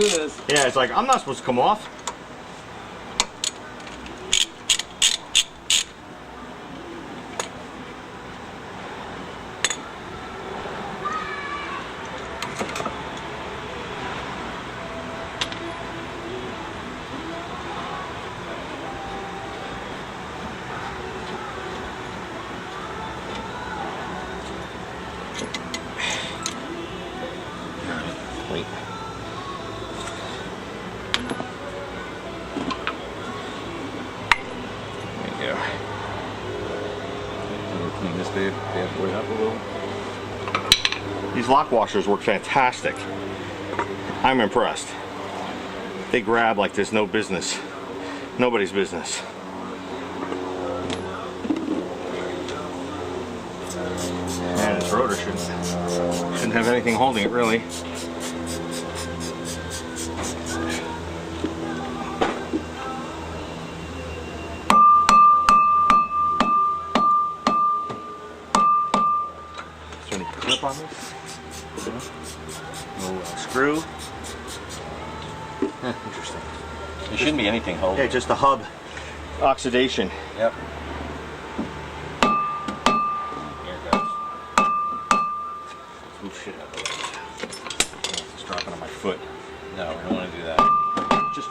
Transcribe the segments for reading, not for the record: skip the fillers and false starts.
do this. Yeah, it's like, I'm not supposed to come off. Wait. There you go. We'll clean this bad boy up a little. These lock washers work fantastic. I'm impressed. They grab like there's no business. Nobody's business. And this rotor shouldn't have anything holding it, really. Is there any clip on this? No screw. Interesting. There shouldn't be anything holding. Yeah, just the hub oxidation. Yep. Here it goes. Let's move shit out of the way. It's dropping on my foot. No, we don't want to do that. Just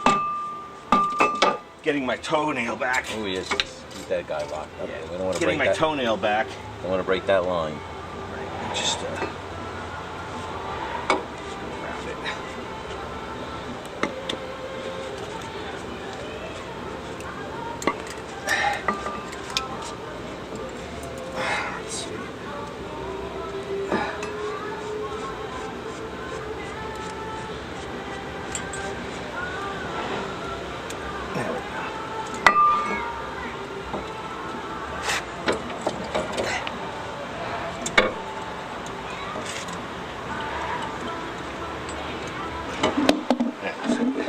getting my toenail back. Oh, yes. Keep that guy locked up. Yeah, We don't want to getting break my that. toenail back. Don't want to break that line. Just go around it. Let's see. There we go. That's it.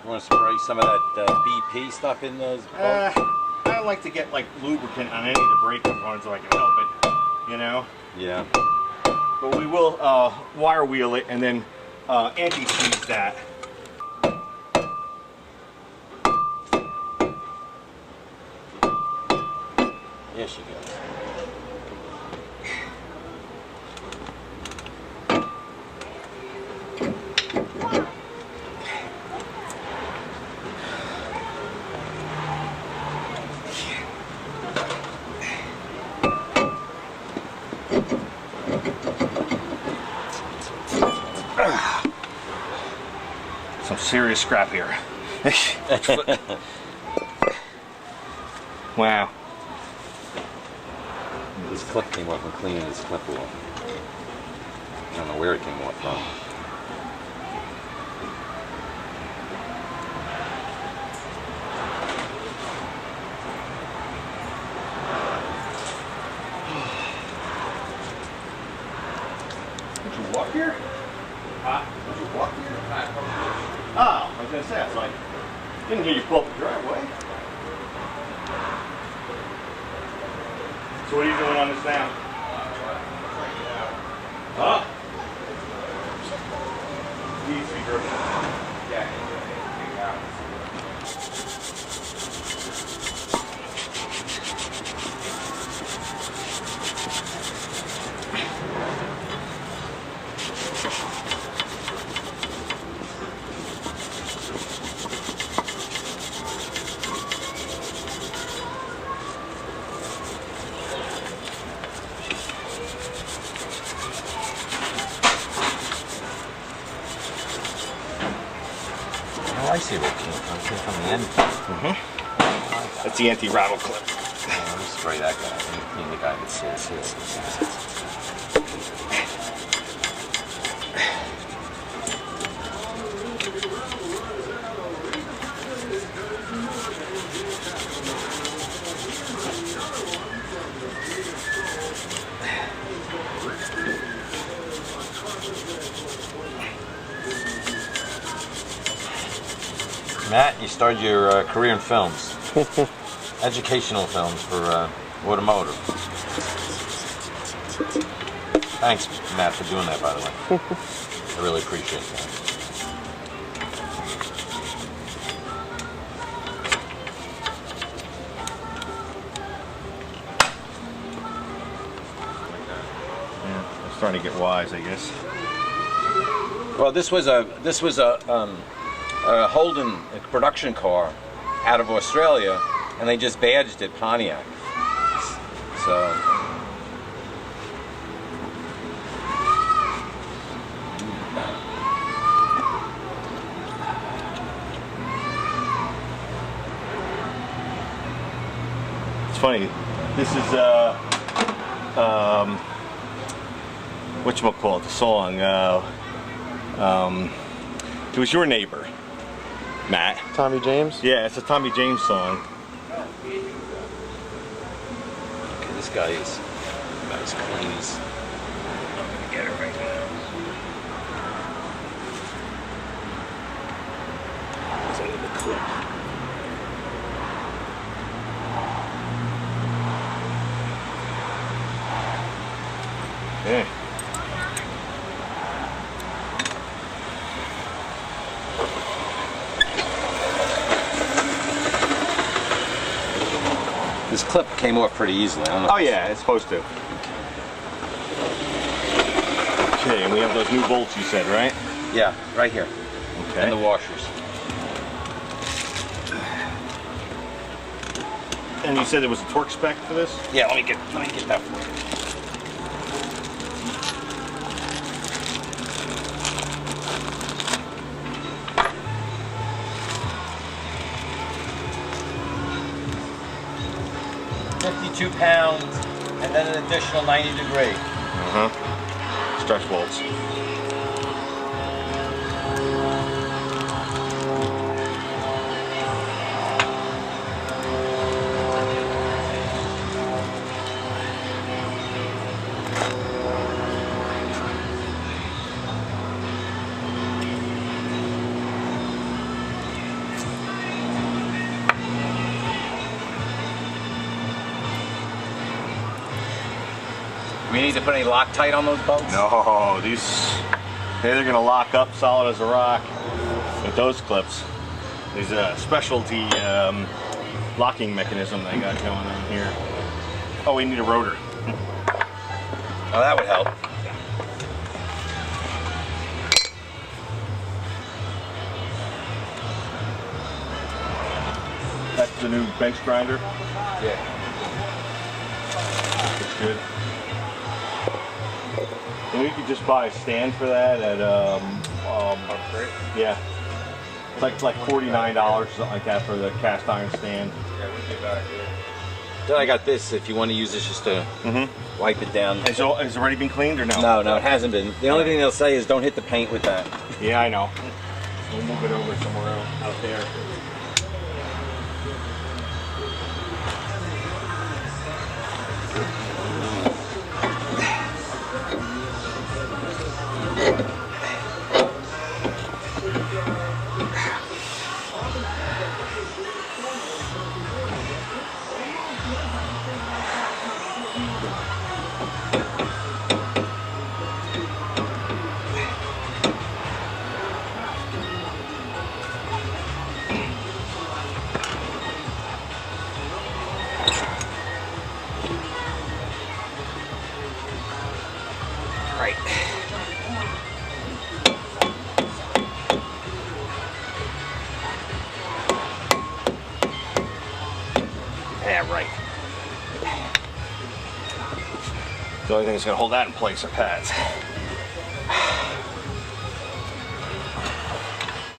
You want to spray some of that BP stuff in those bolts? I like to get like lubricant on any of the brake components so I can help it, you know? Yeah. But we will wire wheel it and then anti-seize that. There she goes. Some serious scrap here. Wow. This clip came off and cleaning this clip off. I don't know where it came off from. Did you walk here? Huh? Did you walk here? Oh, I was gonna say, I was like, didn't hear you pull up the driveway. So what are you doing on this now? Huh? Needs to be driven. Yeah. Oh, I see where it came from. It came from the end. Mm-hmm. That's the anti-rattle clip. Let me spray that guy. Let me clean the guy that says this. Matt, you started your career in films. Educational films for automotive. Thanks, Matt, for doing that, by the way. I really appreciate that. Yeah, I'm starting to get wise, I guess. Well, this was a Holden production car out of Australia, and they just badged it Pontiac. So. It's funny. This is whatchamacallit, the song. It was your neighbor, Matt. Tommy James? Yeah, it's a Tommy James song. Okay, this guy is about as clean as I'm gonna get it right now. It's under the clip. Yeah. This clip came off pretty easily. I don't know. Oh yeah, it's supposed to. Okay, and we have those new bolts you said, right? Yeah, right here. Okay. And the washers. And you said there was a torque spec for this? Yeah, let me get that for you. £52, and then an additional 90 degree. Stretch bolts. Do we need to put any Loctite on those bolts? No, these, they're gonna lock up solid as a rock with those clips. There's a specialty locking mechanism they got going on here. Oh, we need a rotor. Oh, that would help. That's the new bench grinder. Yeah. Looks good. And we could just buy a stand for that at yeah. It's like $49 or something like that for the cast iron stand. Yeah, we'd be back here. Then I got this if you want to use this just to wipe it down. Has it already been cleaned or no? No, it hasn't been. The only thing they'll say is don't hit the paint with that. Yeah, I know. We'll move it over somewhere else out there. Right. Yeah, right. The only thing that's going to hold that in place are pads.